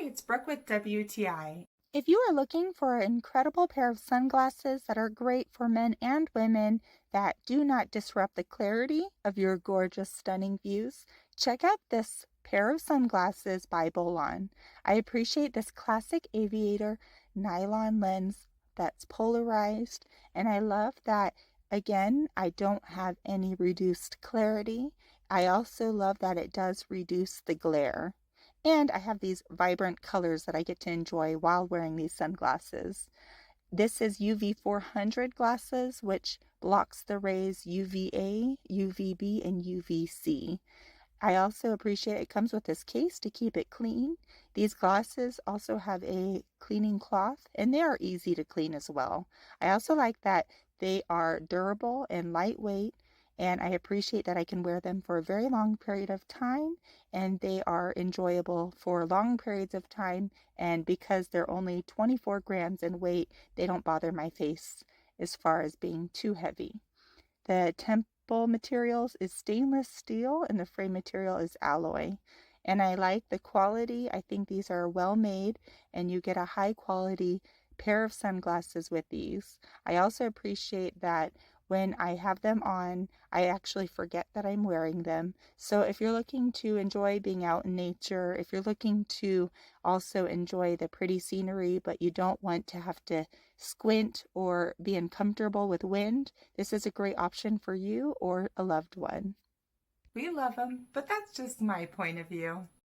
Hi, it's Brooke with WTI. If you are looking for an incredible pair of sunglasses that are great for men and women that do not disrupt the clarity of your gorgeous, stunning views, check out this pair of sunglasses by BOLON. I appreciate this classic Aviator nylon lens that's polarized, and I love that, again, I don't have any reduced clarity. I also love that it does reduce the glare. And I have these vibrant colors that I get to enjoy while wearing these sunglasses. This is UV 400 glasses, which blocks the rays UVA, UVB, and UVC. I also appreciate it comes with this case to keep it clean. These glasses also have a cleaning cloth, and they are easy to clean as well. I also like that they are durable and lightweight, and I appreciate that I can wear them for a very long period of time, and they are enjoyable for long periods of time, and because they're only 24 grams in weight, they don't bother my face as far as being too heavy. The temple materials is stainless steel and the frame material is alloy. And I like the quality. I think these are well made and you get a high quality pair of sunglasses with these. I also appreciate that when I have them on, I actually forget that I'm wearing them. So if you're looking to enjoy being out in nature, if you're looking to also enjoy the pretty scenery, but you don't want to have to squint or be uncomfortable with wind, this is a great option for you or a loved one. We love them, but that's just my point of view.